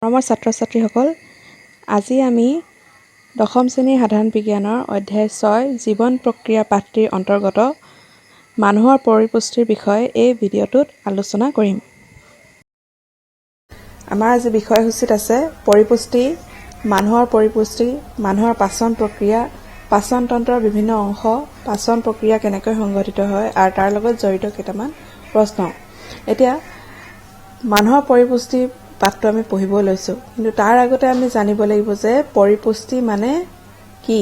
মৰমৰ ছাত্ৰ-ছাত্ৰীসকল, আজি আমি দশম শ্ৰেণীৰ সাধাৰণ বিজ্ঞানৰ অধ্যায় ৬ জীৱন প্ৰক্ৰিয়া পাঠটিৰ অন্তৰ্গত মানুহৰ পৰিপুষ্টিৰ বিষয়ে এই ভিডিঅ'টোত আলোচনা কৰিম। আমাৰ আজি বিষয়সূচীত আছে পৰিপুষ্টি, মানুহৰ পৰিপুষ্টি, মানুহৰ পাচন প্ৰক্ৰিয়া, পাচন তন্ত্ৰৰ বিভিন্ন অংশ, পাচন প্ৰক্ৰিয়া কেনেকৈ সংঘটিত হয় আৰু তাৰ লগত জড়িত কেইটামান প্ৰশ্ন। এতিয়া মানুহৰ পৰিপুষ্টি পাঠটো আমি পঢ়িব লৈছো, কিন্তু তাৰ আগতে আমি জানিব লাগিব যে পৰিপুষ্টি মানে কি।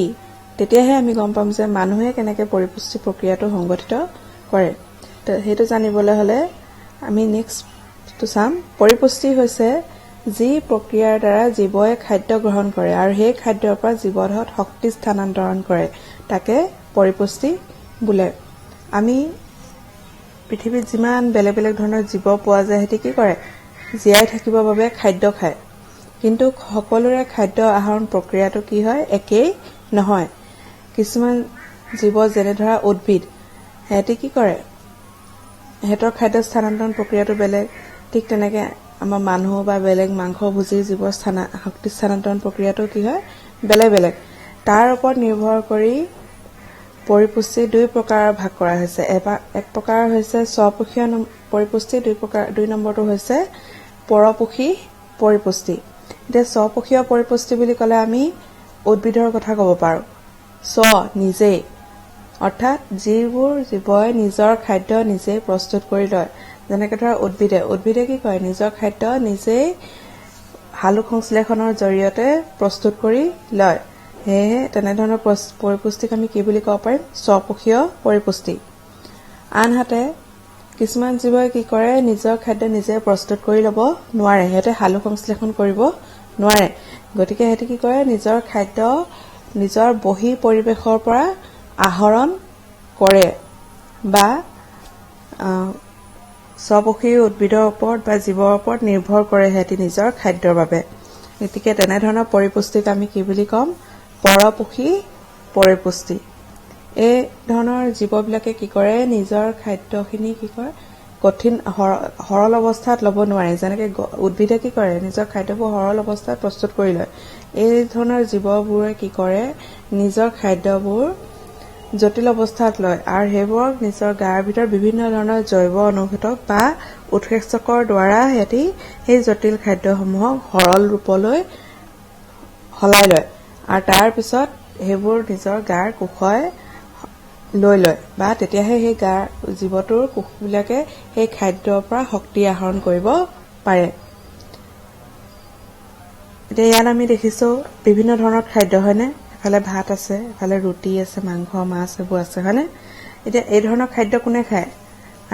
তেতিয়াহে আমি গম পাম যে মানুহে কেনেকৈ পৰিপুষ্টি প্ৰক্ৰিয়াটো সংঘটিত কৰে। সেইটো জানিবলৈ হলে আমি নেক্সটটো চাম। পৰিপুষ্টি হৈছে যি প্ৰক্ৰিয়াৰ দ্বাৰা জীৱই খাদ্য গ্ৰহণ কৰে আৰু সেই খাদ্যৰ পৰা জীৱদেহত শক্তি স্থানান্তৰণ কৰে, তাকে পৰিপুষ্টি বোলে। আমি পৃথিৱীত যিমান বেলেগ বেলেগ ধৰণৰ জীৱ পোৱা যায়, সিহঁতে কি কৰে? জীয়াই থাকিবৰ বাবে খাদ্য খায়, কিন্তু সকলোৰে খাদ্য আহৰণ প্ৰক্ৰিয়াটো কি হয়? একেই নহয়। কিছুমান জীৱ যেনে ধৰা উদ্ভিদ, সিহঁতে কি কৰে? সিহঁতৰ খাদ্য স্থানান্তৰণ প্ৰক্ৰিয়াটো বেলেগ। ঠিক তেনেকে আমাৰ মানুহ বা বেলেগ মাংসভোজী জীৱৰ শক্তি স্থানান্তৰণ প্ৰক্ৰিয়াটো কি হয়? বেলেগ বেলেগ। তাৰ ওপৰত নিৰ্ভৰ কৰি পৰিপুষ্টি দুই প্ৰকাৰৰ ভাগ কৰা হৈছে। এক প্ৰকাৰ হৈছে স্বপোষীয় পৰিপুষ্টি, দুই নম্বৰটো হৈছে পৰপোষী পৰিপুষ্টি। এতিয়া স্বপোষীয় পৰিপুষ্টি বুলি ক'লে আমি উদ্ভিদৰ কথা ক'ব পাৰো। নিজেই, অৰ্থাৎ যিবোৰ জীৱই নিজৰ খাদ্য নিজেই প্ৰস্তুত কৰি লয়। যেনেকৈ ধৰা উদ্ভিদে কি কৰে? নিজৰ খাদ্য নিজেই সালোক সংশ্লেষণৰ জৰিয়তে প্ৰস্তুত কৰি লয়। সেয়েহে তেনেধৰণৰ পৰিপুষ্টিক আমি কি বুলি ক'ব পাৰিম? স্বপোষীয় পৰিপুষ্টি। আনহাতে কিছুমান জীৱই কি কৰে? নিজৰ খাদ্য নিজে প্ৰস্তুত কৰি ল'ব নোৱাৰে, সিহঁতে সালোক সংশ্লেষণ কৰিব নোৱাৰে। গতিকে সিহঁতে কি কৰে? নিজৰ খাদ্য নিজৰ বহি পৰিৱেশৰ পৰা আহৰণ কৰে বা স্বপোষী উদ্ভিদৰ ওপৰত বা জীৱৰ ওপৰত নিৰ্ভৰ কৰে সিহঁতে নিজৰ খাদ্যৰ বাবে। গতিকে তেনেধৰণৰ পৰিপুষ্টিক আমি কি বুলি ক'ম? পৰপোষী পৰিপুষ্টি। এই ধৰণৰ জীৱবিলাকে কি কৰে? নিজৰ খাদ্যখিনি কি কৰে? কঠিন সৰল অৱস্থাত ল'ব নোৱাৰে। যেনেকে উদ্ভিদে কি কৰে? নিজৰ খাদ্যবোৰ সৰল অৱস্থাত প্ৰস্তুত কৰি লয়। এই ধৰণৰ জীৱবোৰে কি কৰে? নিজৰ খাদ্যবোৰ জটিল অৱস্থাত লয় আৰু সেইবোৰক নিজৰ গাৰ ভিতৰত বিভিন্ন ধৰণৰ জৈৱ অনুঘটক বা উৎসেচকৰ দ্বাৰা সিহঁতি সেই জটিল খাদ্যসমূহক সৰল ৰূপলৈ সলাই লয় আৰু তাৰ পিছত সেইবোৰ নিজৰ গাৰ কোষই লৈ লয় বা তেতিয়াহে সেই গাৰ জীৱটোৰ কোষবিলাকে সেই খাদ্যৰ পৰা শক্তি আহৰণ কৰিব পাৰে। এতিয়া ইয়াত আমি দেখিছো বিভিন্ন ধৰণৰ খাদ্য, হয়নে? এফালে ভাত আছে, এফালে ৰুটি আছে, মাংস, মাছ এইবোৰ আছে, হয়নে? এতিয়া এই ধৰণৰ খাদ্য কোনে খায়?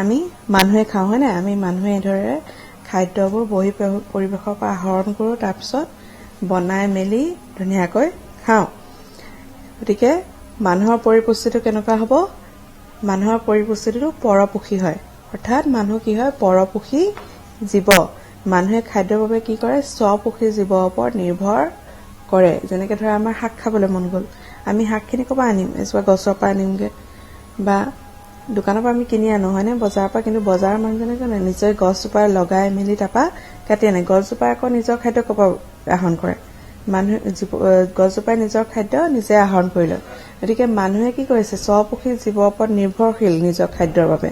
আমি মানুহে খাওঁ, হয়নে? আমি মানুহে এইদৰে খাদ্যবোৰ বহি পৰিৱেশৰ পৰা আহৰণ কৰোঁ, তাৰপিছত বনাই মেলি ধুনীয়াকৈ খাওঁ। গতিকে মানুহৰ পৰিপুষ্টিটো কেনেকুৱা হ'ব? মানুহৰ পৰিপুষ্টিটো পৰপোষী হয়। অৰ্থাৎ মানুহ কি হয়? পৰপোষী জীৱ। মানুহে খাদ্যৰ বাবে কি কৰে? স্বপোষী জীৱৰ ওপৰত নিৰ্ভৰ কৰে। যেনেকে ধৰা আমাৰ শাক খাবলৈ মন গ'ল, আমি শাকখিনি ক'ৰ পৰা আনিম? এজোপা গছৰ পৰা আনিমগে বা দোকানৰ পৰা আমি কিনি আনো, হয়নে? বজাৰৰ পৰা। কিন্তু বজাৰৰ মানুহজনে জানে নিজে গছজোপাই লগাই মেলি তাৰপা কাটি আনে। গছজোপাই আকৌ নিজৰ খাদ্য ক'ৰ পৰা আহৰণ কৰে? গছজোপাই নিজৰ খাদ্য নিজে আহৰণ কৰি লয়। গতিকে মানুহে কি কৰিছে? স্বপোষী জীৱৰ ওপৰত নিৰ্ভৰশীল নিজৰ খাদ্যৰ বাবে।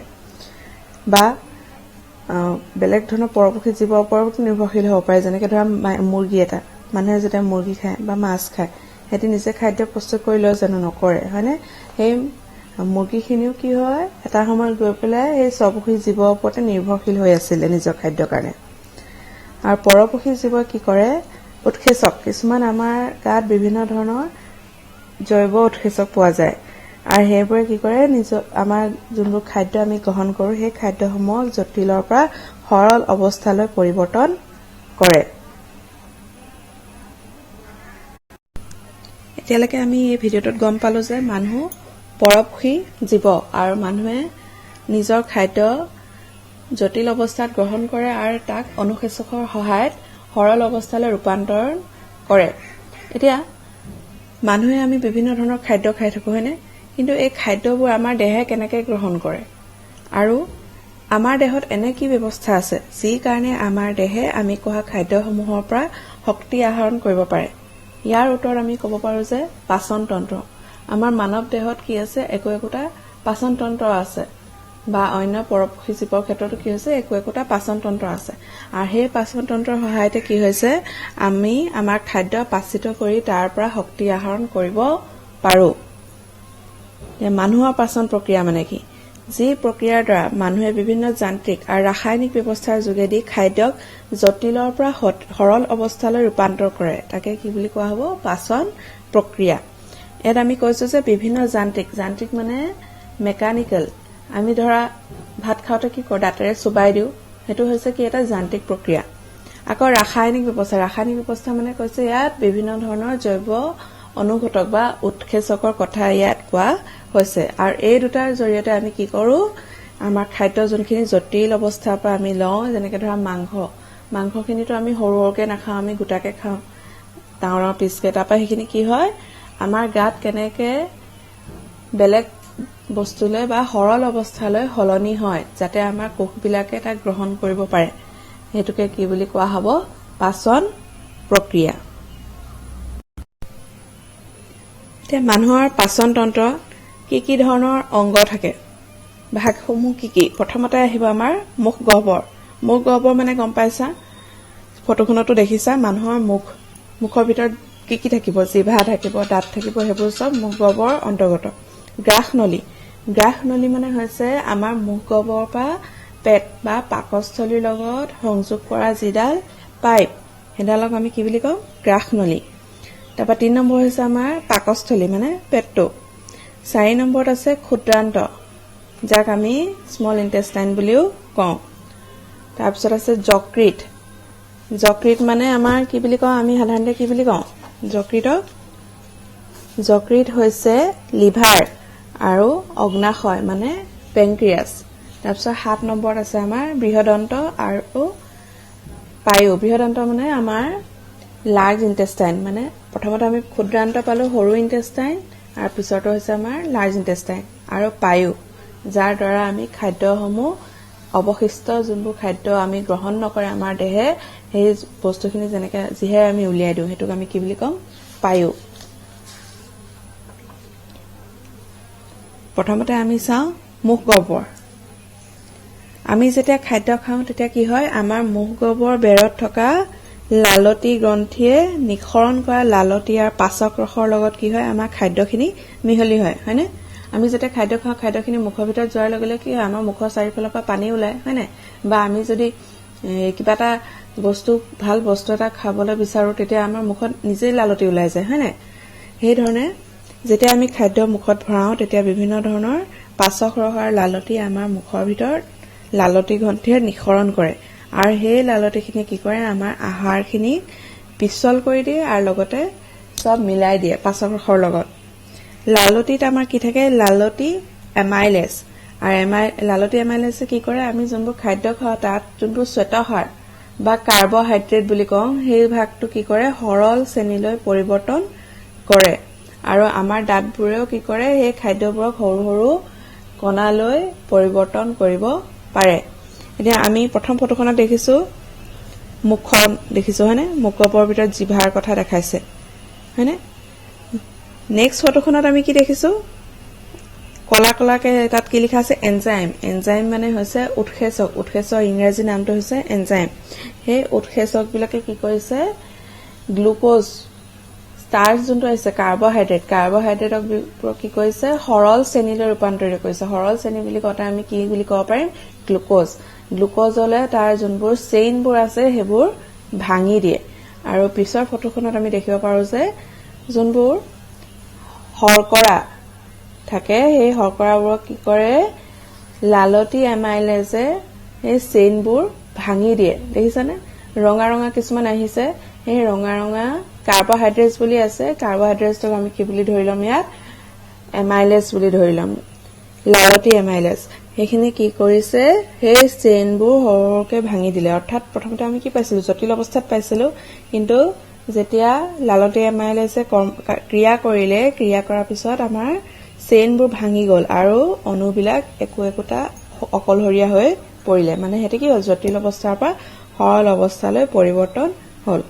বা বেলেগ ধৰণৰ পৰপোষী জীৱৰ ওপৰত নিৰ্ভৰশীল হ'ব পাৰে। যেনেকে ধৰা মুৰ্গী এটা, মানুহে যেতিয়া মুৰ্গী খায় বা মাছ খায়, সিহঁতি নিজে খাদ্য প্ৰস্তুত কৰি লয় জানো? নকৰে, হয়নে? সেই মুৰ্গীখিনিও কি হয়? এটা সময়ত গৈ পেলাই সেই স্বপোষী জীৱৰ ওপৰতে নিৰ্ভৰশীল হৈ আছিলে নিজৰ খাদ্যৰ কাৰণে। আৰু পৰপোষী জীৱই কি কৰে? উৎসেচক। কিছুমান আমাৰ গাত বিভিন্ন ধৰণৰ জৈৱ উৎসেচক পোৱা যায় আৰু সেইবোৰে কি কৰে? আমাৰ যোনবোৰ খাদ্য আমি গ্ৰহণ কৰোঁ, সেই খাদ্যসমূহক জটিলৰ পৰা সৰল অৱস্থালৈ পৰিৱৰ্তন কৰে। এতিয়ালৈকে আমি এই ভিডিঅ'টোত গম পালো যে মানুহ পৰপোষী জীৱ আৰু মানুহে নিজৰ খাদ্য জটিল অৱস্থাত গ্ৰহণ কৰে আৰু তাক অনুসেচকৰ সহায়ত সৰল অৱস্থালৈ ৰূপান্তৰণ কৰে। এতিয়া মানুহে আমি বিভিন্ন ধৰণৰ খাদ্য খাই থাকো, হয়নে? কিন্তু এই খাদ্যবোৰ আমাৰ দেহে কেনেকৈ গ্ৰহণ কৰে আৰু আমাৰ দেহত এনে কি ব্যৱস্থা আছে যি কাৰণে আমাৰ দেহে আমি খোৱা খাদ্যসমূহৰ পৰা শক্তি আহৰণ কৰিব পাৰে ইয়াৰ উত্তৰ আমি ক'ব পাৰো যে পাচন তন্ত্ৰ আমাৰ মানৱ দেহত কি আছে একোটা পাচন তন্ত্ৰ আছে বা অন্য পৰোপক্ষী জীৱৰ ক্ষেত্ৰতো কি হৈছে একোটা পাচন তন্ত্ৰ আছে আৰু সেই পাচন তন্ত্ৰৰ সহায়তে কি হৈছে আমি আমাৰ খাদ্য পাচিত কৰি তাৰ পৰা শক্তি আহৰণ কৰিব পাৰো মানুহৰ পাচন প্ৰক্ৰিয়া মানে কি যি প্ৰক্ৰিয়াৰ দ্বাৰা মানুহে বিভিন্ন যান্ত্ৰিক আৰু ৰাসায়নিক ব্যৱস্থাৰ যোগেদি খাদ্যক জটিলৰ পৰা সৰল অৱস্থালৈ ৰূপান্তৰ কৰে তাকে কি বুলি কোৱা হ'ব পাচন প্ৰক্ৰিয়া ইয়াত আমি কৈছো যে বিভিন্ন যান্ত্ৰিক মানে মেকানিক্যাল আমি ধৰা ভাত খাওঁতে কি কৰো দাঁতেৰে চুবাই দিও হেতু হৈছে কি এটা যান্ত্ৰিক প্ৰক্ৰিয়া আকৌ ৰাসায়নিক ব্যৱস্থা মানে কৈছে ইয়াত বিভিন্ন ধৰণৰ জৈৱ অনুঘটক বা উৎসেচকৰ কথা ইয়াত কোৱা হৈছে আৰু এই দুটাৰ জৰিয়তে আমি কি কৰো আমাৰ খাদ্য যোনখিনি জটিল অৱস্থাৰ পৰা আমি লওঁ যেনেকৈ ধৰা মাংসখিনিতো আমি সৰুকে নাখাওঁ আমি গোটাকে খাওঁ ডাঙৰ পিচকে তাৰপৰা সেইখিনি কি হয় আমাৰ গাত কেনেকে বেলেগ বস্তুলৈ বা সৰল অৱস্থালৈ সলনি হয় যাতে আমাৰ কোষবিলাকে তাক গ্ৰহণ কৰিব পাৰে হেতুকে কি বুলি কোৱা হ'ব পাচন প্ৰক্ৰিয়া মানুহৰ পাচন তন্ত্ৰ কি ধৰণৰ অংগ থাকে ভাগসমূহ কি প্ৰথমতে আহিব আমাৰ মুখ গহ্বৰ মানে গম পাইছা ফটোখনতো দেখিছা মানুহৰ মুখৰ ভিতৰত কি থাকিব জিভা থাকিব দাঁত থাকিব হেবোৰ সব মুখ গহ্বৰ অন্তৰ্গত গ্ৰাহ নলী মানে হৈছে আমাৰ মুখ গহ্বৰৰ পৰা পেট বা পাকস্থলীৰ লগত সংযোগ কৰা যিডাল পাইপ হেডালক আমি কি বুলি কওঁ গ্ৰাহ নলী তাৰপৰা 3 নম্বৰ হৈছে আমাৰ পাকস্থলী মানে পেটটো 4 নম্বৰত আছে ক্ষুদ্ৰান্ত যাক আমি স্মল ইন্টেষ্টাইন বুলিও কওঁ তাৰপিছত আছে যকৃত মানে আমাৰ কি বুলি কওঁ আমি সাধাৰণতে কি বুলি কওঁ যকৃত হৈছে লিভাৰ আৰু অগ্নাশয় মানে পেনক্ৰিয়াছ তাৰপিছত 7 নম্বৰত আছে আমাৰ বৃহদন্ত আৰু পায়ু বৃহদন্ত মানে আমাৰ লাৰ্জ ইন্টেষ্টাইন মানে প্ৰথমতে আমি ক্ষুদ্ৰান্ত পালো সৰু ইন্টেষ্টাইন আৰু পিছৰটো হৈছে আমাৰ লাৰ্জ ইন্টেষ্টাইন আৰু পায়ু যাৰ দ্বাৰা আমি খাদ্যসমূহ অৱশিষ্ট যোনবোৰ খাদ্য আমি গ্ৰহণ নকৰে আমাৰ দেহে সেই বস্তুখিনি যেনেকৈ যিহে আমি উলিয়াই দিওঁ হেতুক আমি কি বুলি কম পায়ু প্ৰথমতে আমি চাওঁ মুখ গহ্বৰ আমি যেতিয়া খাদ্য খাওঁ তেতিয়া কি হয় আমাৰ মুখ গহ্বৰ বেৰত থকা লালতি গ্ৰন্থিয়ে নিখৰণ কৰা লালতি আৰু পাচক ৰসৰ লগত কি হয় আমাৰ খাদ্যখিনি মিহলি হয় হয়নে আমি যেতিয়া খাদ্য খাওঁ খাদ্যখিনি মুখৰ ভিতৰত যোৱাৰ লগে কি হয় আমাৰ মুখৰ চাৰিওফালৰ পৰা পানী ওলাই হয়নে বা আমি যদি কিবা এটা ভাল বস্তু এটা খাবলৈ বিচাৰো তেতিয়া আমাৰ মুখত নিজেই লালতি ওলাই যায় হয়নে সেই ধৰণে যেতিয়া আমি খাদ্য মুখত ভৰাও তেতিয়া বিভিন্ন ধৰণৰ পাচক ৰস আৰু লালতি আমাৰ মুখৰ ভিতৰত লালতি গ্ৰন্থিয়ে নিখৰণ কৰে আৰু সেই লালতিখিনি কি কৰে আমাৰ আহাৰখিনি পিছল কৰি দিয়ে আৰু লগতে সব মিলাই দিয়ে পাচক ৰসৰ লগত লালতিত আমাৰ কি থাকে লালতি এমাইলেজ আৰু লালতি এমাইলেজে কি কৰে আমি যোনবোৰ খাদ্য খাওঁ তাত যোনবোৰ শ্বেতসাৰ বা কাৰ্বহাইড্ৰেট বুলি কওঁ সেই ভাগটো কি কৰে সৰল শ্ৰেণীলৈ পৰিৱৰ্তন কৰে আৰু আমাৰ দাঁতবোৰেও কি কৰে সেই খাদ্যবোৰক সৰু সৰু কণালৈ পৰিৱৰ্তন কৰিব পাৰে এতিয়া আমি প্ৰথম ফটোখনত দেখিছো মুখখন দেখিছো হয়নে মুখ গহ্বৰৰ ভিতৰত জিভাৰ কথা দেখাইছে হয়নে নেক্সট ফটোখনত আমি কি দেখিছো কলাকে তাত কি লিখা আছে এনজাইম মানে হৈছে উৎসেচক ইংৰাজী নামটো হৈছে এনজাইম সেই উৎসেচক বিলাকে কি কৰিছে গ্লুকোজ ষ্টাৰ্চ যোনটো আছে কাৰ্বহাইড্ৰেটক কি কৰিছে সৰল শ্ৰেণীলৈ ৰূপান্তৰিত কৰিছে সৰল শ্ৰেণী বুলি কওঁতে আমি কি বুলি ক'ব পাৰিম গ্লুকোজলে তাৰ যোনবোৰ চেইনবোৰ আছে সেইবোৰ ভাঙি দিয়ে আৰু পিছৰ ফটোখনত আমি দেখিব পাৰো যে যোনবোৰ শৰ্কৰা থাকে সেই শৰ্কৰাবোৰক কি কৰে লালতি এমাইলেজে এই চেইনবোৰ ভাঙি দিয়ে দেখিছানে ৰঙা কিছুমান আহিছে সেই ৰঙা কাৰ্বহাইড্ৰেটছ বুলি আছে কাৰ্বহাইড্ৰেটছক আমি কি বুলি ধৰি লম ইয়াত এমাইলেজ বুলি ধৰি লম লালতি এমাইলেজ সেইখিনি কি কৰিছে সেই চেইনবোৰ সৰহকৈ ভাঙি দিলে অৰ্থাৎ প্ৰথমতে আমি কি পাইছিলো জটিল অৱস্থাত পাইছিলো কিন্তু যেতিয়া লালতি এমাইলেজে ক্ৰিয়া কৰাৰ পিছত আমাৰ চেইনবোৰ ভাঙি গল আৰু অণুবিলাক একোটা অকলহৰীয়া হৈ পৰিলে মানে হেতি কি হ'ল জটিল অৱস্থাৰ পৰা সৰল অৱস্থালৈ পৰিৱৰ্তন হ'ল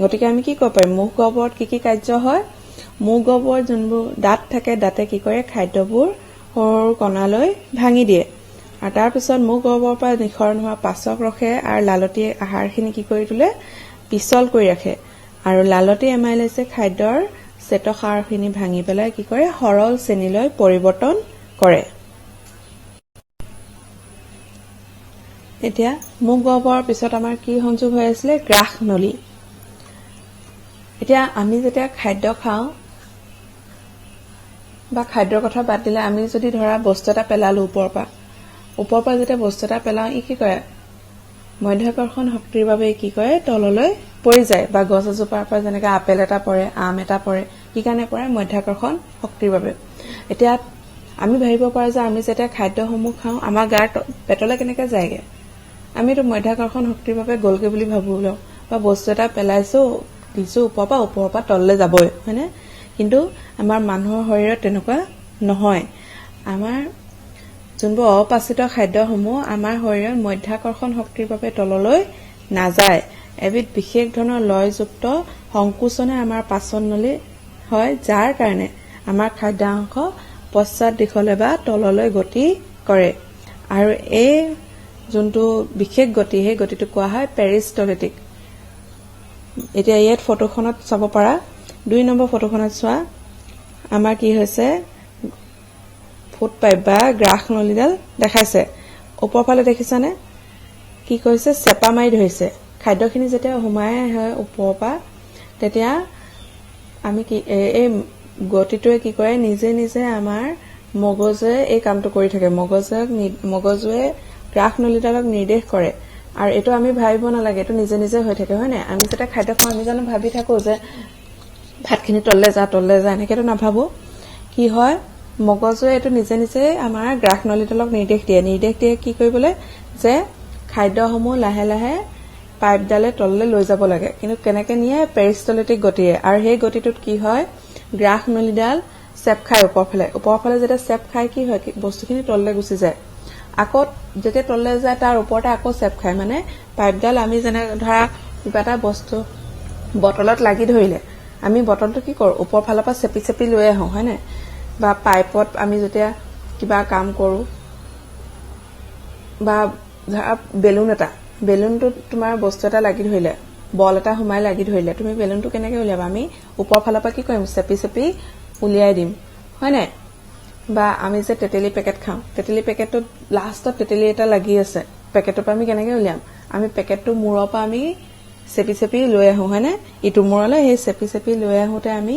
গতিকে আমি কি ক'ব পাৰিম মুখ গহ্বৰত কি কাৰ্য হয় মুখ গহ্বৰৰ যোনবোৰ দাঁত থাকে দাঁতে কি কৰে খাদ্যবোৰ সৰু কণালৈ ভাঙি দিয়ে আৰু তাৰ পিছত মুখ গহ্বৰৰ পৰা নিঃসৰণ হোৱা পাচক ৰখে আৰু লালতীয়ে আহাৰখিনি কি কৰি তোলে পিছল কৰি ৰাখে আৰু লালতী এমাইলেছে খাদ্যৰ চেতসাৰখিনি ভাঙি পেলাই কি কৰে সৰল শ্ৰেণীলৈ পৰিৱৰ্তন কৰে এতিয়া মুখ গহ্বৰৰ পিছত আমাৰ কি সংযোগ হৈ আছিলে গ্ৰাস নলী এতিয়া আমি যেতিয়া খাদ্য খাওঁ বা খাদ্যৰ কথা বাদ দিলে আমি যদি ধৰা বস্তু এটা পেলালো ওপৰৰ পৰা যেতিয়া বস্তু এটা পেলাও ই কি কৰে মধ্যাকৰ্ষণ শক্তিৰ বাবে কি কৰে তললৈ পৰি যায় বা গছ এজোপাৰ পৰা যেনেকৈ আপেল এটা পৰে আম এটা পৰে কি কাৰণে পৰে মধ্যাকৰ্ষণ শক্তিৰ বাবে এতিয়া আমি ভাবিব পাৰো যে আমি যেতিয়া খাদ্যসমূহ খাওঁ আমাৰ গাৰ পেটলৈ কেনেকৈ যায়গে আমিতো মধ্যাকৰ্ষণ শক্তিৰ বাবে গলকে বুলি ভাবো বা বস্তু এটা পেলাইছো দিছো ওপৰৰ পৰা তললৈ যাবই হয়নে কিন্তু আমাৰ মানুহৰ শৰীৰত তেনেকুৱা নহয় আমাৰ যোনবোৰ অপাচিত খাদ্যসমূহ আমাৰ শৰীৰৰ মধ্যাকৰ্ষণ শক্তিৰ বাবে তললৈ নাযায় এবিধ বিশেষ ধৰণৰ লয়যুক্ত সংকোচনে আমাৰ পাচন নলী হয় যাৰ কাৰণে আমাৰ খাদ্যাংশ পশ্চাৎ দিশলৈ বা তললৈ গতি কৰে আৰু এই যোনটো বিশেষ গতি সেই গতিটো কোৱা হয় পেৰিষ্টলিটিক এতিয়া ইয়াত ফটোখনত চাব পাৰা 2 নম্বৰ ফটোখনত চোৱা আমাৰ কি হৈছে ফুট পাইপ বা গ্ৰাস নলীডাল দেখাইছে ওপৰৰ ফালে দেখিছানে কি কৈছে চেপা মাৰি ধৰিছে খাদ্যখিনি যেতিয়া হুমাই হয় ওপৰৰ পৰা তেতিয়া আমি কি এই গতিটোৱে কি কৰে নিজে নিজে আমাৰ মগজুৱে এই কামটো কৰি থাকে মগজুৱে গ্ৰাস নলীডালক নিৰ্দেশ কৰে আৰু এটো আমি ভাবিব নালাগে এটো নিজে নিজে হৈ থাকে হয় না আমি যেতিয়া খাদ্য খাওঁ আমি জানো ভাবি থাকো যে ভাতখিনি তললে যা এনেকেতো নাভাবো কি হয় মগজুৱে এটো নিজে নিজে আমাৰ গ্ৰাস নলীডালক নিৰ্দেশ দিয়ে কি কৰিবলৈ যে খাদ্যসমূহ লাহে লাহে পাইপডালে তললে লৈ যাব লাগে কিন্তু কেনেকে নিয়ে পেৰিষ্টলিটিক গতিয়ে আৰু সেই গতিটোত কি হয় গ্ৰাস নলীডাল চেপ খাই ওপৰৰ ফালে যেতিয়া চেপ খাই কি হয় বস্তুখিনি তললে গুচি যায় আকৌ যেতিয়া তললে যায় তাৰ ওপৰতে আকৌ চেপ খাই মানে পাইপডাল আমি যেনে ধৰা কিবা এটা বস্তু বটলত লাগি ধৰিলে আমি বটলটো কি কৰো ওপৰ ফালৰ পৰা চেপি লৈ আহো হয় না বা পাইপত আমি যেতিয়া কিবা কাম কৰো বা ধৰা বেলুনটো তোমাৰ বস্তু এটা লাগি ধৰিলে বল এটা হুমাই লাগি ধৰিলে তুমি বেলুনটো কেনেকৈ উলিয়াবা আমি ওপৰ ফালৰ পৰা কি কৰিম চেপি উলিয়াই দিম হয় না বা আমি যে তেতেলী পেকেট খাওঁ তেতেলী পেকেটত লাষ্টত তেতেলী এটা লাগি আছে পেকেটৰ পৰা আমি কেনেকৈ উলিয়াম আমি পেকেটটো মূৰৰ পৰা আমি চেপি লৈ আহো হয় না ইটো মূৰলৈ সেই চেপি লৈ আহোতে আমি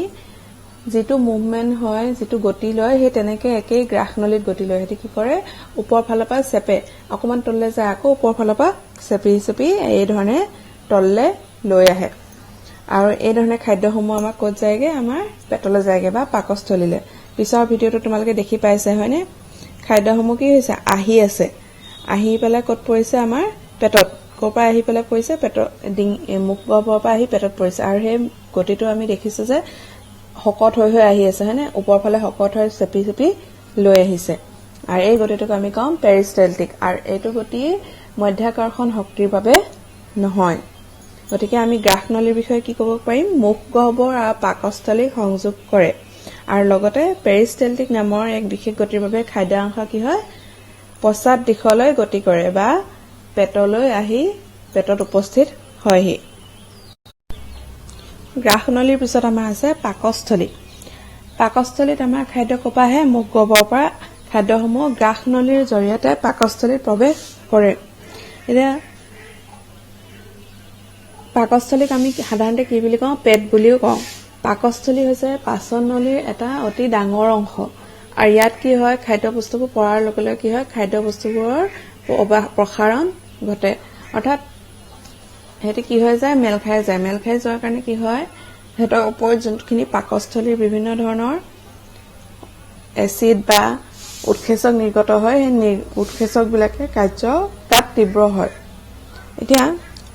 যেটো মুভমেন্ট হয় যেটো গতি লয় সেই তেনেকে একেই গ্ৰাস নলীত গতি লয় হেতি কি কৰে ওপৰ ফালৰ পৰা চেপে অকমান তললে যায় আকৌ ওপৰ ফালৰ পৰা চেপি এই ধৰণে তললে লৈ আহে আৰু এই ধৰণে খাদ্যসমূহ আমাৰ ক'ত যায়গে আমাৰ পেটলৈ যায়গে বা পাকস্থলীলে পিছৰ ভিডিওটো তোমালোকে দেখি পাইছে হয়নে খাদ্যসমূহ কি হৈছে আহি পেলাই ক'ত পৰিছে আমাৰ পেটত কোপা আহি পেলাই পৰিছে পেটৰ মুখ গহ্বৰৰ পৰা আহি পেটত পৰিছে আৰু সেই গতিটো আমি দেখিছো যে হকত হৈ আহি আছে হয়নে ওপৰ ফালে হকত হৈ চেপি লৈ আহিছে আৰু এই গতিটোক আমি কম পেৰিষ্টলিটিক আৰু এইটো গতি মধ্যাকৰ্ষণ শক্তিৰ বাবে নহয় গতিকে আমি গ্ৰাস নলীৰ বিষয়ে কি ক'ব পাৰিম মুখ গহ্বৰ আৰু পাকস্থলীক সংযোগ কৰে আৰু লগতে পেৰিষ্টলিটিক নামৰ এক বিশেষ গতিৰ বাবে খাদ্যাংশ কি হয় পশ্চাৎ দিশলৈ গতি কৰে বা পেটলৈ আহি পেটত উপস্থিত হয়হি গ্ৰাস নলীৰ পিছত আমাৰ আছে পাকস্থলীত আমাৰ খাদ্য কপা আহে মুখ গহ্বৰৰ পৰা খাদ্যসমূহ গ্ৰাস নলীৰ জৰিয়তে পাকস্থলীত প্ৰৱেশ কৰে এতিয়া পাকস্থলীক আমি সাধাৰণতে কি বুলি কওঁ পেট বুলিও কওঁ পাকস্থলী হৈছে পাচন নলীৰ এটা অতি ডাঙৰ অংশ আৰু ইয়াত কি হয় খাদ্য বস্তুবোৰ পৰাৰ লগে লগে কি হয় খাদ্য বস্তুবোৰৰ প্ৰসাৰণ ঘটে অৰ্থাৎ হেতি কি হৈ যায় মেল খাই যোৱাৰ কাৰণে কি হয় হেতৰ ওপৰত যোনখিনি পাকস্থলীৰ বিভিন্ন ধৰণৰ এচিড বা উৎসেচক নিৰ্গত হয় সেই উৎসেচক বিলাকে কাৰ্য তাত তীব্ৰ হয় এতিয়া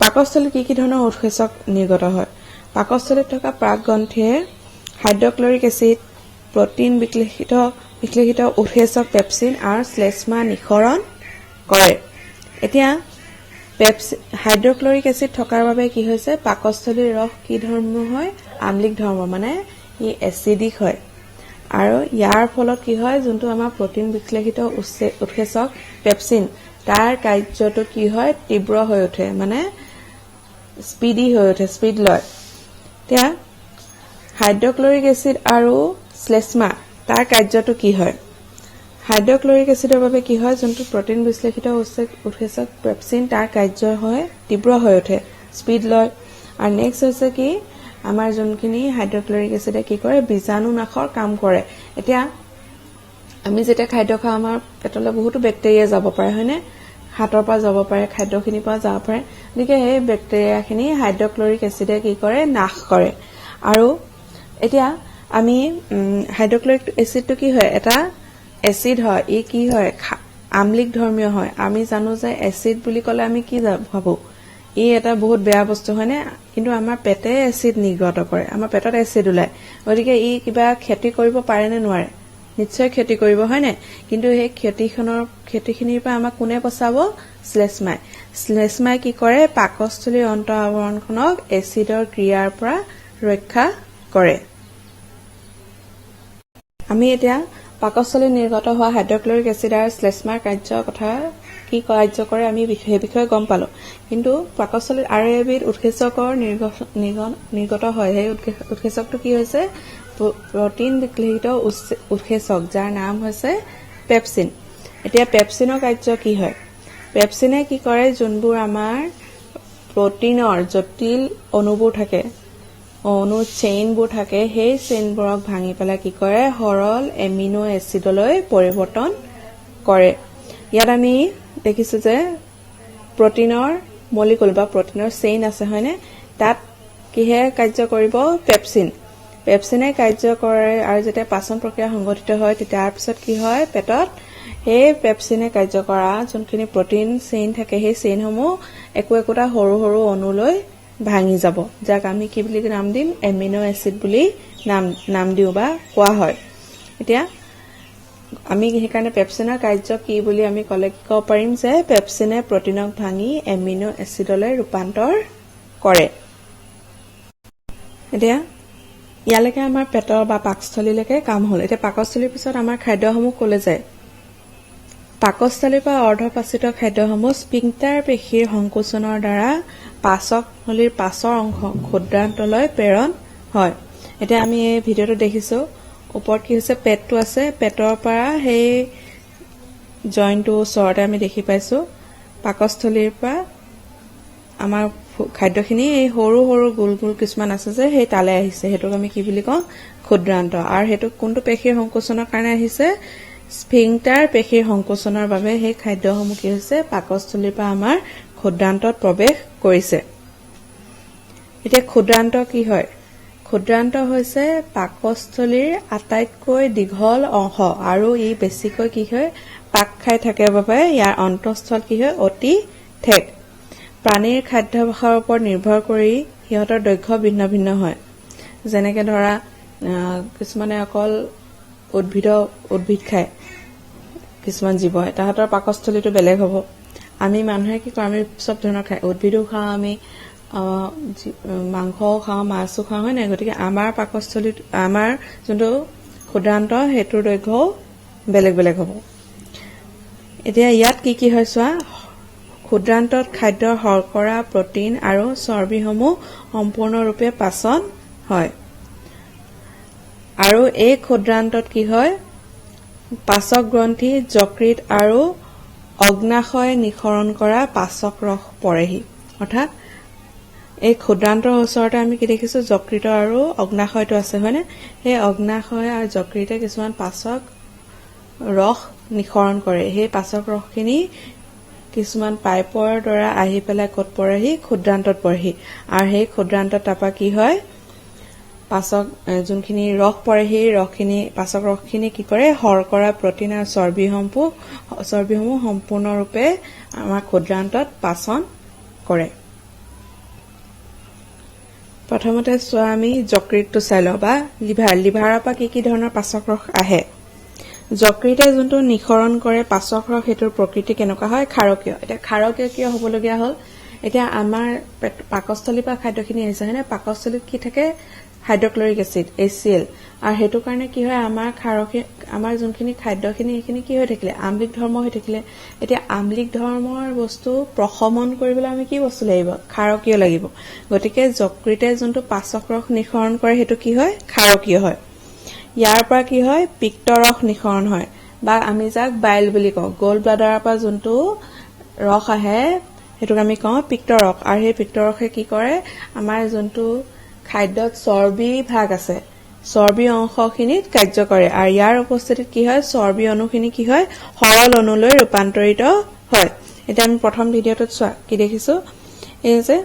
পাকস্থলীত কি ধৰণৰ উৎসেচক নিৰ্গত হয় পাকস্থলীত থকা প্ৰাকগ্ৰন্থিয়ে হাইড্ৰক্লৰিক এচিড প্ৰটিন বিশ্লেষিত উৎসেচক পেপচিন আৰু শ্লেষ্মা নিঃসৰণ কৰে এতিয়া হাইড্ৰক্লৰিক এচিড থকাৰ বাবে কি হৈছে পাকস্থলীৰ ৰস কি ধৰ্ম হয় আম্লিক ধৰ্ম মানে ই এচিডিক হয় আৰু ইয়াৰ ফলত কি হয় যোনটো আমাৰ প্ৰটিন বিশ্লেষিত উৎসেচক পেপচিন তাৰ কাৰ্যটো কি হয় তীব্ৰ হৈ উঠে মানে স্পিডি হৈ উঠে স্পিড লয় এতিয়া হাইড্ৰক্লৰিক এচিড আৰু শ্লেষ্মা তাৰ কাৰ্যটো কি হয় হাইড্ৰক্লৰিক এচিডৰ বাবে কি হয় যোনটো প্ৰটিন বিশ্লেষিত উৎসেচক পেপচিন তাৰ কাৰ্য হয় তীব্ৰ হৈ উঠে স্পিড লয় আৰু নেক্সট হৈছে কি আমাৰ যোনখিনি হাইড্ৰক্লৰিক এচিডে কি কৰে বীজাণু নাশৰ কাম কৰে এতিয়া আমি যেতিয়া খাদ্য খাওঁ আমাৰ পেটলৈ বহুতো বেক্টেৰিয়া যাব পাৰে হয়নে হাতৰ পৰা যাব পাৰে খাদ্যখিনিৰ পৰা যাব পাৰে গতিকে সেই বেক্টেৰিয়াখিনি হাইড্ৰক্লৰিক এচিডে কি কৰে নাশ কৰে আৰু এতিয়া আমি হাইড্ৰক্লৰিক এচিডটো কি হয় এটা এচিড হয় ই কি হয় আম্লিক ধৰ্মীয় হয় আমি জানো যে এচিড বুলি ক'লে আমি কি ভাবো ই এটা বহুত বেয়া বস্তু হয়নে কিন্তু আমাৰ পেটে এচিড নিৰ্গত কৰে আমাৰ পেটত এচিড ওলায় গতিকে ই কিবা ক্ষতি কৰিব পাৰে নে নোৱাৰে নিশ্চয় ক্ষতি কৰিব হয়নে কিন্তু সেই ক্ষতিখিনিৰ পৰা আমাক কোনে বচাব শ্লেষ্মাই কি কৰে পাকস্থলীৰ অন্ত আৱৰণখনক এচিডৰ ক্ৰিয়াৰ পৰা ৰক্ষা কৰে আমি এতিয়া পাকস্থলীত নিৰ্গত হোৱা হাইড্ৰক্লৰিক এচিড আৰু শ্লেষ্মাৰ কাৰ্যৰ কথা কি কাৰ্য কৰে আমি সেই বিষয়ে গম পালো কিন্তু পাকস্থলীত আৰু এবিধ উৎসেচকৰ নিৰ্গত হয় সেই উৎসেচকটো কি হৈছে প্ৰটিন বিশ্লেষিত উৎসেচক যাৰ নাম হৈছে পেপচিন এতিয়া পেপচিনৰ কাৰ্য কি হয় পেপচিনে কি কৰে যোনবোৰ আমাৰ প্ৰটিনৰ জটিল অণুবোৰ থাকে অণু চেইনবোৰ থাকে সেই চেইনবোৰক ভাঙি পেলাই কি কৰে সৰল এমিনো এচিডলৈ পৰিৱৰ্তন কৰে ইয়াত আমি দেখিছো যে প্ৰটিনৰ মলিকুল বা প্ৰটিনৰ চেইন আছে হয়নে তাত কিহে কাৰ্য কৰিব পেপচিনে কাৰ্য কৰে আৰু যেতিয়া পাচন প্ৰক্ৰিয়া সংঘটিত হয় তাৰ পিছত কি হয় পেটত সেই পেপচিনে কাৰ্য কৰা যোনখিনি প্ৰটিন চেইন থাকে সেই চেইনসমূহ একোটা সৰু সৰু অণুলৈ ভাঙি যাব যাক আমি কি বুলি নাম দিম এমিনো এচিড বুলি নাম দিও বা কোৱা হয় এতিয়া আমি সেইকাৰণে পেপচিনৰ কাৰ্য কি বুলি আমি ক'লে কি ক'ব পাৰিম যে পেপচিনে প্ৰটিনক ভাঙি এমিনো এচিডলৈ ৰূপান্তৰ কৰে এতিয়া ইয়ালৈকে আমাৰ পেটৰ বা পাকস্থলীলৈকে কাম হ'ল এতিয়া পাকস্থলীৰ পিছত আমাৰ খাদ্যসমূহ ক'লে যায় পাকস্থলীৰ পৰা অৰ্ধপাচিত খাদ্যসমূহ স্ফিংটাৰ পেশীৰ সংকোচনৰ দ্বাৰা পাচক নলীৰ পাছৰ অংশ ক্ষুদ্ৰান্তলৈ প্ৰেৰণ হয় এতিয়া আমি এই ভিডিঅ'টো দেখিছো ওপৰত কি হৈছে পেটটো আছে পেটৰ পৰা সেই জইন্টটো ওচৰতে আমি দেখি পাইছো পাকস্থলীৰ পৰা আমাৰ খাদ্যখিনি এই সৰু সৰু গোল গোল কিছুমান আছে যে সেই তালে আহিছে হেতুক আমি কি বুলি কওঁ ক্ষুদ্ৰান্ত আৰু হেতু কোনটো পেশীৰ সংকোচনৰ কাৰণে আহিছে স্ফিংটাৰ পেশীৰ সংকোচনৰ বাবে সেই খাদ্যসমূহ কি হৈছে পাকস্থলীৰ পৰা আমাৰ ক্ষুদ্ৰান্তত প্ৰৱেশ কৰিছে এতিয়া ক্ষুদ্ৰান্ত কি হয় ক্ষুদ্ৰান্ত হৈছে পাকস্থলীৰ আটাইতকৈ দীঘল অংশ আৰু ই বেছিকৈ কি হয় পাক খাই থাকে বাবে ইয়াৰ অন্তঃস্থল কি হয় অতি ঠেক প্ৰাণীৰ খাদ্যাভ্যাসৰ ওপৰত নিৰ্ভৰ কৰি সিহঁতৰ দৈৰ্ঘ্য ভিন্ন ভিন্ন হয় যেনেকৈ ধৰা কিছুমানে অকল উদ্ভিদ খায় কিছুমান জীৱই তাহাঁতৰ পাকস্থলীটো বেলেগ হ'ব আমি মানুহে কি কৰো আমি সব ধৰণৰ খাই উদ্ভিদো খাওঁ আমি মাংসও খাওঁ মাছো খাওঁ হয় নাই গতিকে আমাৰ পাকস্থলীত আমাৰ যোনটো ক্ষুদ্ৰান্ত হেতুৰ দৈৰ্ঘ্যও বেলেগ বেলেগ হ'ব এতিয়া ইয়াত কি হয় চোৱা ক্ষুদ্ৰান্তত খাদ্যৰ শৰ্কৰা প্ৰটিন আৰু চৰ্বিসমূহ সম্পূৰ্ণৰূপে পাচন হয় আৰু এই ক্ষুদ্ৰান্তত কি হয় পাচক গ্ৰন্থি যকৃত আৰু অগ্নাশয় নিঃসৰণ কৰা পাচক ৰস পৰেহি অৰ্থাৎ এই ক্ষুদ্ৰান্তৰ ওচৰতে আমি কি দেখিছো যকৃত আৰু অগ্নাশয়টো আছে হয়নে সেই অগ্নাশয় আৰু যকৃতে কিছুমান পাচক ৰস নিঃসৰণ কৰে সেই পাচক ৰসখিনি কিছুমান পাইপৰ দ্বাৰা আহি পেলাই ক'ত পৰেহি ক্ষুদ্ৰান্তত পৰেহি আৰু সেই ক্ষুদ্ৰান্তত তাৰপা কি হয় পাচক যোনখিনি ৰস পৰে সেই ৰসখিনি পাচক ৰসখিনি কি কৰে শৰ্কৰা প্ৰটিন আৰু চৰ্বিসমূহ সম্পূৰ্ণৰূপে আমাৰ ক্ষুদ্ৰান্তত পাচন কৰে প্ৰথমতে চোৱা আমি যকৃতটো চাই লওঁ বা লিভাৰৰ পৰা কি ধৰণৰ পাচক ৰস আহে যকৃতে যোনটো নিঃসৰণ কৰে পাচক ৰস হেতুৰ প্ৰকৃতি কেনেকুৱা হয় ক্ষাৰকীয় এটা ক্ষাৰকীয় কিয় হ'বলগীয়া হ'ল এতিয়া আমাৰ পাকস্থলীৰ পৰা খাদ্যখিনি আহিছে হয়নে পাকস্থলীত কি থাকে হাইড্ৰক্লৰিক এসিড HCl আৰু হেতু কাৰণে কি হয় আমাৰ ক্ষাৰকীয় আমাৰ যোনখিনি খাদ্যখিনি এখিনি কি হৈ থাকিলে আম্লিক ধৰ্ম হৈ থাকিলে এতিয়া আম্লিক ধৰ্মৰ বস্তু প্ৰশমন কৰিবলৈ আমি কি বস্তু লাগিব ক্ষাৰকীয় লাগিব গতিকে যকৃতে যোনটো পাচক ৰস নিঃসৰণ কৰে হেতু কি হয় ক্ষাৰকীয় হয় ইয়াৰ পৰা কি হয় পিত্তৰস নিঃসৰণ হয় বা আমি যাক বাইল বুলি কওঁ গল ব্লাডাৰৰ পৰা যোনটো ৰস আহে হেতুক আমি কওঁ পিত্তৰস আৰু সেই পিত্তৰসে কি কৰে আমাৰ যোনটো খাদ্যত চৰ্বি ভাগ আছে চৰ্বি অংশখিনিত কাৰ্য কৰে আৰু ইয়াৰ উপস্থিতিত কি হয় চৰ্বি অণুখিনি কি হয় সৰল অণুলৈ ৰূপান্তৰিত হয় এটা আমি প্ৰথম ভিডিঅটোত চোৱা কি দেখিছো এই যে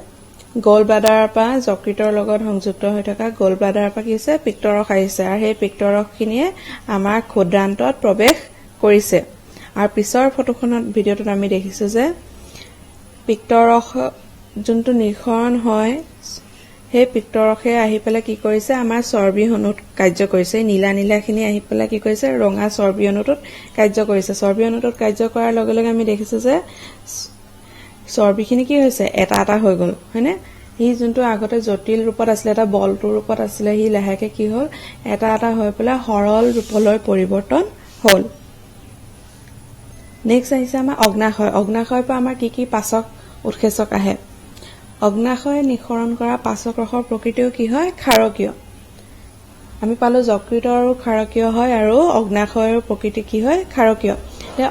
গল ব্লাডাৰৰ পৰা যকৃতৰ লগত সংযুক্ত হৈ থকা গল ব্লাডাৰৰ পৰা কি হৈছে পিত্তৰস আহিছে আৰু সেই পিত্তৰসখিনিয়ে আমাৰ ক্ষুদ্ৰান্তত প্ৰৱেশ কৰিছে আৰু পিছৰ ফটোখনত ভিডিঅটোত আমি দেখিছো যে পিত্তৰস যোনটো নিঃসৰণ হয় সেই পিত্তৰসে আহি পেলাই কি কৰিছে আমাৰ চৰ্বি অণুত কাৰ্য কৰিছে নীলা নীলাখিনি আহি পেলাই কি কৰিছে ৰঙা চৰ্বি অণুটোত কাৰ্য কৰিছে চৰ্বি অণুটোত কাৰ্য কৰাৰ লগে লগে আমি দেখিছো যে চৰ্বিখিনি কি হৈছে এটা এটা হৈ গল হয়নে হি যোনটো আগতে জটিল ৰূপত আছিল এটা বলটোৰ ৰূপত আছিল হি লাহেকে কি হ'ল এটা এটা হৈ পেলাই সৰল ৰূপলৈ পৰিৱৰ্তন হ'ল নেক্সট আহিছে আমাৰ অগ্নাশয়ৰ পৰা আমাৰ কি পাচক উৎসেচক আহে অগ্নাশয় নিঃসৰণ কৰা পাচক ৰসৰ প্ৰকৃতিও কি হয় ক্ষাৰকীয় আমি পালো যকৃতৰ ক্ষাৰকীয় হয় আৰু অগ্নাশয়ৰ প্ৰকৃতি কি হয় ক্ষাৰকীয়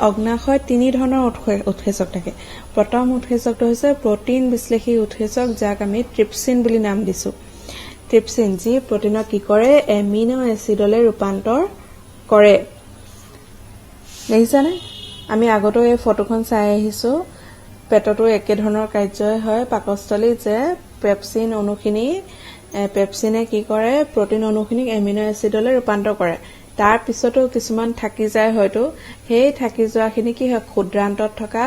অগ্নাশয় তিনি ধৰণৰ উৎসেচক থাকে প্ৰথম উৎসেচকটো হৈছে প্ৰটিন বিশ্লেষী উৎসেচক যাক আমি ট্ৰিপচিন বুলি নাম দিছো ট্ৰিপচিন যি প্ৰটিনক কি কৰে এমিনো এচিডলৈ ৰূপান্তৰ কৰে দেখিছানে আমি আগতো এই ফটোখন চাই আহিছো পেটতো একে ধৰণৰ কাৰ্যই হয় পাকস্থলী যে পেপচিন অণুখিনি পেপচিনে কি কৰে প্ৰটিন অণুখিনিক এমিনো এচিডলৈ ৰূপান্তৰ কৰে তাৰ পিছতো কিছুমান থাকি যায় হয়তো সেই থাকি যোৱাখিনি কি হয় ক্ষুদ্ৰান্তত থকা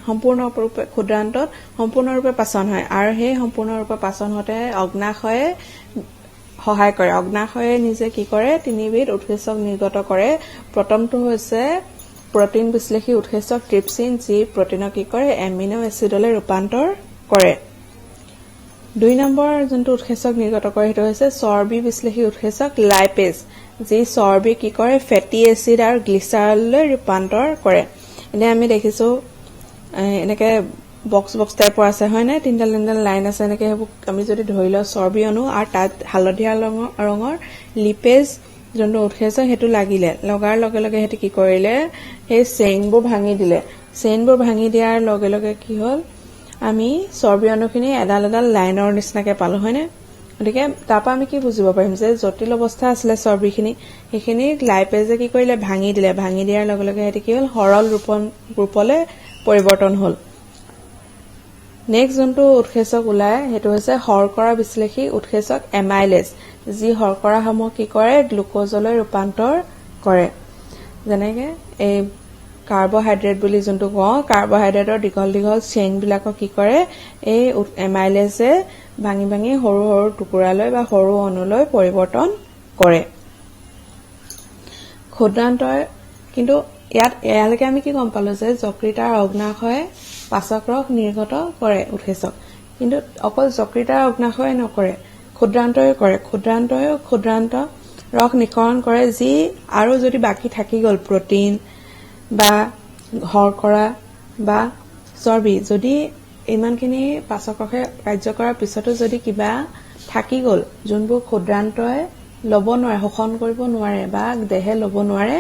সম্পূৰ্ণৰূপে পাচন হয় আৰু সেই সম্পূৰ্ণৰূপে পাচন হতে অগ্নাশয়ে সহায় কৰে অগ্নাশয়ে নিজে কি কৰে তিনিবিধ উৎসেচক নিৰ্গত কৰে প্ৰথমটো হৈছে প্ৰটিন বিশ্লেষী উৎসেচক ট্ৰিপচিন যি প্ৰটিনক কি কৰে এমিনো এচিডলৈ ৰূপান্তৰ কৰে দুই নম্বৰ যোনটো উৎসেচক নিৰ্গত কৰে হেতু হৈছে চৰ্বি বিশ্লেষী উৎসেচক লাইপেজ যি চৰ্বি কি কৰে ফেটি এচিড আৰু গ্লিচাৰললৈ ৰূপান্তৰ কৰে এনে আমি দেখিছো এনেকে বক্স টাইপৰ আছে হয় না তিনডাল লাইন আছে এনেকে আমি যদি ধৰি লও চৰ্বি অণু আৰু তাত হালধীয়া ৰঙৰ লিপেজ যোনটো উৎসেচক হেতু লাগিলে লগাৰ লগে লগে হেতু কি কৰিলে সেই চেইনবোৰ ভাঙি দিলে চেইনবোৰ ভাঙি দিয়াৰ লগে লগে কি হ'ল আমি চৰ্বি অণুখিনি এডাল লাইনৰ নিচিনাকে পালো হয় না গতিকে তাৰপা আমি কি বুজিব পাৰিম যে জটিল অৱস্থা আছিল চৰ্বিখিনি সেইখিনি লাইপেজে কি কৰিলে ভাঙি দিয়াৰ লগে লগে হেতু কি হ'ল সৰল ৰূপলৈ পৰিৱৰ্তন হ'ল নেক্সট যোনটো উৎসেচক ওলাই হেতু হৈছে শৰ্কৰা বিশ্লেষী উৎসেচক এমাইলেজ যি শৰ্কৰাসমূহ কি কৰে গ্লুকোজলৈ ৰূপান্তৰ কৰে যেনেকে এই কাৰ্বহাইড্ৰেট বুলি যোনটো কওঁ কাৰ্বহাইড্ৰেটৰ দীঘল চেইন বিলাকক কি কৰে এই এমাইলেজে ভাঙি সৰু সৰু টুকুৰালৈ বা সৰু অণুলৈ পৰিৱৰ্তন কৰে ক্ষুদ্ৰান্তই কিন্তু ইয়ালৈকে আমি কি গম পালো যে যকৃত আৰু অগ্নাশয়ে পাচক ৰস নিৰ্গত কৰে উৎসেচক কিন্তু অকল যকৃত আৰু অগ্নাশয়ে নকৰে ক্ষুদ্ৰান্তই কৰে ক্ষুদ্ৰান্ত ৰস নিঃসৰণ কৰে যি আৰু যদি বাকি থাকি গল প্ৰটিন বা শৰ্কৰা বা চৰ্বি যদি ইমানখিনি পাচক ৰসে কাৰ্য কৰাৰ পিছতো যদি কিবা থাকি গল যোনবোৰ ক্ষুদ্ৰান্তই লব নোৱাৰে শোষণ কৰিব নোৱাৰে বা দেহে লব নোৱাৰে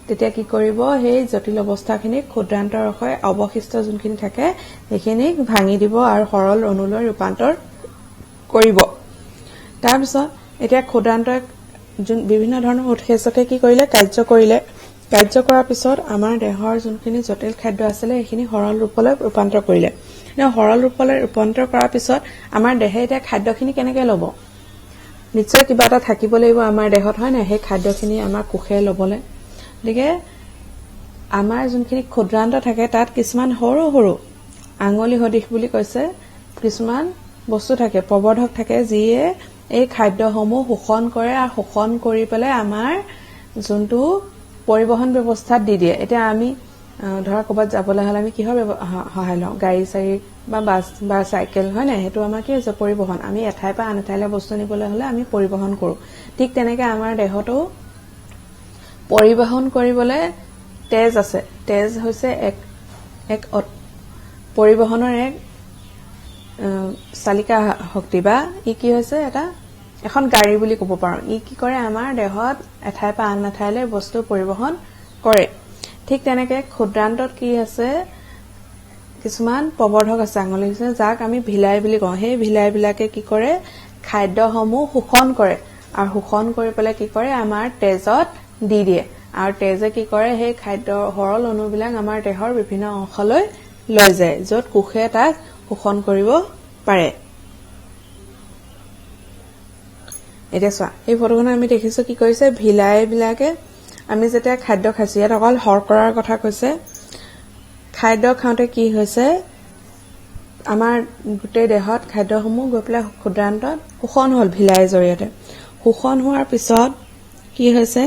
তেতিয়া কি কৰিব সেই জটিল অৱস্থাখিনি ক্ষুদ্ৰান্তৰ ৰসে অৱশিষ্ট যোনখিনি থাকে সেইখিনি ভাঙি দিব আৰু সৰল অণুলৈ ৰূপান্তৰ কৰিব তাৰপিছত এতিয়া ক্ষুদ্ৰান্তই বিভিন্ন ধৰণৰ উৎসেচকে কি কৰিলে কাৰ্য কৰাৰ পিছত আমাৰ দেহৰ যোনখিনি জটিল খাদ্য আছিল সেইখিনি সৰল ৰূপলৈ ৰূপান্তৰ কৰিলে সৰল ৰূপলৈ ৰূপান্তৰ কৰাৰ পিছত আমাৰ দেহে এতিয়া খাদ্যখিনি কেনেকৈ লব নিশ্চয় কিবা এটা থাকিব লাগিব আমাৰ দেহত হয় না সেই খাদ্যখিনি আমাৰ কোষে লবলে গতিকে আমাৰ যোনখিনি ক্ষুদ্ৰান্ত থাকে তাত কিছুমান সৰু সৰু আঙুলি সদৃশ বুলি কৈছে কিছুমান বস্তু থাকে প্ৰবৰ্ধক থাকে যিয়ে এই খাদ্যসমূহ শোষণ কৰে আৰু শোষণ কৰি পেলাই আমাৰ যোনটো পৰিবহন ব্যৱস্থাত দি দিয়ে এতিয়া আমি ধৰা ক'বাত যাবলৈ হলে আমি কিহৰ সহায় লওঁ গাড়ী চাৰি বা বাছ বা সাইকেল হয় না হেতু আমাৰ কি হৈছে পৰিবহন আমি এঠাইৰ পৰা আন এঠাইলৈ বস্তু নিবলৈ হলে আমি পৰিবহন কৰো ঠিক তেনেকৈ আমাৰ দেহতো পৰিবহন কৰিবলৈ তেজ আছে তেজ হৈছে এক পৰিবহনৰ এক চালিকা শক্তি বা ই কি হৈছে এটা এখন গাড়ী বুলি ক'ব পাৰো ই কি কৰে আমাৰ দেহত এঠাইৰ পৰা আন এঠাইলৈ বস্তু পৰিবহন কৰে ঠিক তেনেকৈ ক্ষুদ্ৰান্তত কি আছে কিছুমান প্ৰবৰ্ধক আছে আঙুলি আছে যাক আমি ভিলাই বুলি কওঁ সেই ভিলাইবিলাকে কি কৰে খাদ্যসমূহ শোষণ কৰে আৰু শোষণ কৰি পেলাই কি কৰে আমাৰ তেজত দি দিয়ে আৰু তেজে কি কৰে সেই খাদ্য সৰল অণুবিলাক আমাৰ দেহৰ বিভিন্ন অংশলৈ লৈ যায় য'ত কোষে তাক শোষণ কৰিব পাৰে এতিয়া চোৱা এই ফটোখনত আমি দেখিছো কি কৰিছে ভিলাইবিলাকে আমি যেতিয়া খাদ্য খাইছো ইয়াত অকল শৰ্কৰাৰ কথা কৈছে খাদ্য খাওঁতে কি হৈছে আমাৰ গোটেই দেহত খাদ্যসমূহ গৈ পেলাই ক্ষুদ্ৰান্তত শোষণ হ'ল ভিলাইৰ জৰিয়তে শোষণ হোৱাৰ পিছত কি হৈছে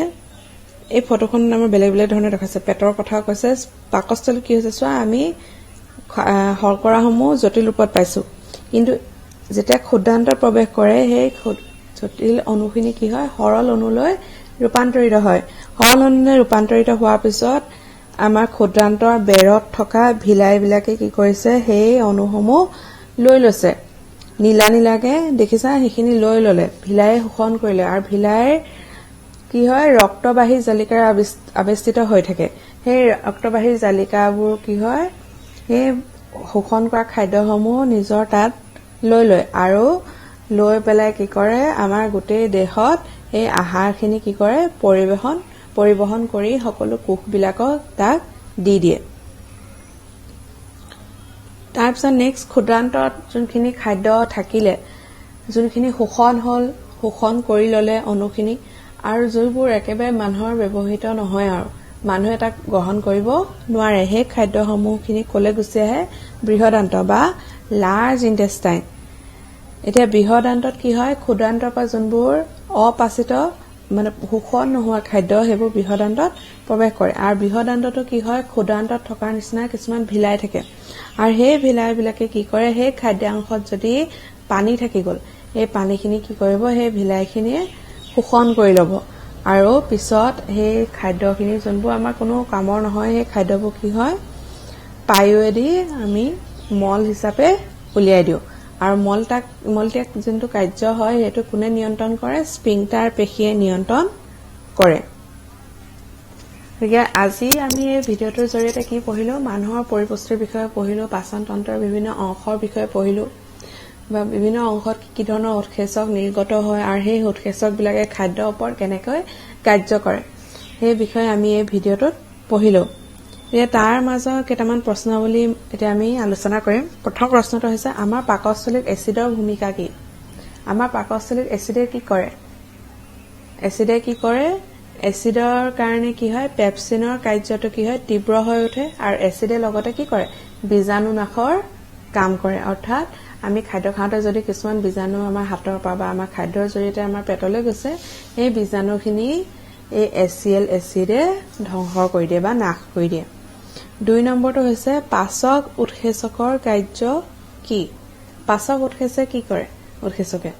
এই ফটোখনত আমাৰ বেলেগ বেলেগ ধৰণে দেখাইছে পেটৰ কথা কৈছে পাকস্থলীত কি হৈছে চোৱা আমি শৰ্কৰাসমূহ জটিল ৰূপত পাইছো কিন্তু যেতিয়া ক্ষুদ্ৰান্তত প্ৰৱেশ কৰে সেই জটিল অণুখিনি কি হয় সৰল অণুলৈ ৰূপান্তৰিত হয় সৰল অণুলৈ ৰূপান্তৰিত হোৱাৰ পিছত আমাৰ ক্ষুদ্ৰান্তৰ বেৰত থকা ভিলাইবিলাকে কি কৰিছে সেই অণুসমূহ লৈ লৈছে নীলা নীলাকে দেখিছা সেইখিনি লৈ ললে ভিলাই শোষণ কৰিলে আৰু ভিলাইৰ কি হয় ৰক্তবাহী জালিকাৰ আবেষ্টিত হৈ থাকে সেই ৰক্তবাহী জালিকাবোৰ কি হয় এই শোষণ কৰা খাদ্যসমূহ নিজৰ তাত লৈ লয় আৰু লৈ পেলাই কি কৰে আমাৰ গোটেই দেহত এই আহাৰখিনি কি কৰে পৰিবহন কৰি সকলো কোষবিলাকক তাক দি দিয়ে তাৰপিছত নেক্সট ক্ষুদ্ৰান্তত যোনখিনি খাদ্য থাকিলে যোনখিনি শোষণ কৰি ললে অণুখিনি আৰু যিবোৰ একেবাৰে মানুহৰ ব্যৱহৃত নহয় আৰু মানুহে তাক গ্ৰহণ কৰিব নোৱাৰে সেই খাদ্যসমূহখিনি কলে গুচি আহে বৃহদান্ত বা লাৰ্জ ইন্টেষ্টাইন এতিয়া বৃহদান্তত কি হয় ক্ষুদ্ৰান্তৰ পৰা যোনবোৰ অপাচিত মানে শোষণ নোহোৱা খাদ্য সেইবোৰ বৃহদান্তত প্ৰৱেশ কৰে আৰু বৃহদান্ততো কি হয় ক্ষুদ্ৰান্তত থকাৰ নিচিনা কিছুমান ভিলাই থাকে আৰু সেই ভিলাইবিলাকে কি কৰে সেই খাদ্যাংশত যদি পানী থাকি গল এই পানীখিনি কি কৰিব সেই ভিলাইখিনিয়ে শোষণ কৰি ল'ব আৰু পিছত সেই খাদ্যখিনি যোনবোৰ আমাৰ কোনো কামৰ নহয় সেই খাদ্যবোৰ কি হয় পায়োৱেদি আমি মল হিচাপে উলিয়াই দিওঁ আৰু মলত্যাগ যোনটো কাৰ্য হয় সেইটো কোনে নিয়ন্ত্ৰণ কৰে স্ফিংটাৰ পেশীয়ে নিয়ন্ত্ৰণ কৰে আজি আমি এই ভিডিঅ'টোৰ জৰিয়তে কি পঢ়িলো মানুহৰ পৰিপুষ্টিৰ বিষয়ে পঢ়িলো পাচন তন্ত্ৰৰ বিভিন্ন অংশৰ বিষয়ে পঢ়িলো বা বিভিন্ন অংশত কি ধৰণৰ উৎসেচক নিৰ্গত হয় আৰু সেই উৎসেচকবিলাকে খাদ্যৰ ওপৰত কেনেকৈ কাৰ্য কৰে সেই বিষয়ে আমি এই ভিডিঅ'টোত পঢ়িলো এতিয়া তাৰ মাজৰ কেইটামান প্ৰশ্নাৱলী এতিয়া আমি আলোচনা কৰিম প্ৰথম প্ৰশ্নটো হৈছে আমাৰ পাকস্থলীত এচিডৰ ভূমিকা কি আমাৰ পাকস্থলীত এচিডে কি কৰে এচিডৰ কাৰণে কি হয় পেপচিনৰ কাৰ্যটো কি হয় তীব্ৰ হৈ উঠে আৰু এচিডে লগতে কি কৰে বীজাণু নাশৰ কাম কৰে অৰ্থাৎ আমি খাদ্য খাওঁতে যদি কিছুমান বীজাণু আমাৰ হাতৰ পৰা বা আমাৰ খাদ্যৰ জৰিয়তে আমাৰ পেটলৈ গৈছে এই বীজাণুখিনি এই HCl এচিডে ধ্বংস কৰি দিয়ে বা নাশ কৰি দিয়ে 2 নম্বৰটো হৈছে পাচক উৎসেচকৰ কাৰ্য কি পাচক উৎসেচে কি কৰে উৎসেচকে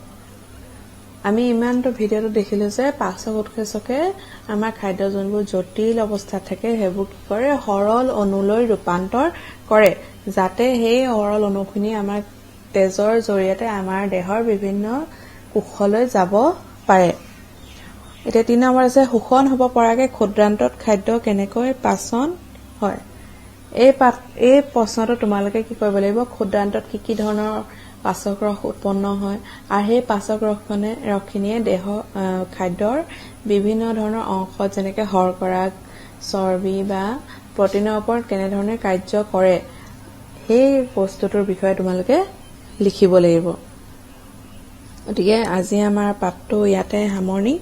আমি ইমানটো ভিডিঅ'টো দেখিলো যে পাচক উৎসেচকে আমাৰ খাদ্য যোনবোৰ জটিল অৱস্থাত থাকে সেইবোৰ কি কৰে সৰল অণুলৈ ৰূপান্তৰ কৰে যাতে সেই সৰল অণুখিনি আমাৰ তেজৰ জৰিয়তে আমাৰ দেহৰ বিভিন্ন কোষলৈ যাব পাৰে এতিয়া 3 নম্বৰ আছে শোষণ হ'ব পৰাকে ক্ষুদ্ৰান্তত খাদ্য কেনেকৈ পাচন হয় এই প্ৰশ্নটো তোমালোকে কি কৰিব লাগিব ক্ষুদ্ৰান্তত কি ধৰণৰ পাচক ৰস উৎপন্ন হয় আৰু সেই পাচক ৰসখিনিয়ে দেহ খাদ্যৰ বিভিন্ন ধৰণৰ অংশ যেনেকৈ শৰ্কৰা চৰ্বি বা প্ৰটিনৰ ওপৰত কেনে ধৰণে কাৰ্য কৰে সেই বস্তুটোৰ বিষয়ে তোমালোকে লিখিব লাগিব গতিকে আজি আমাৰ পাঠটো ইয়াতে সামৰণি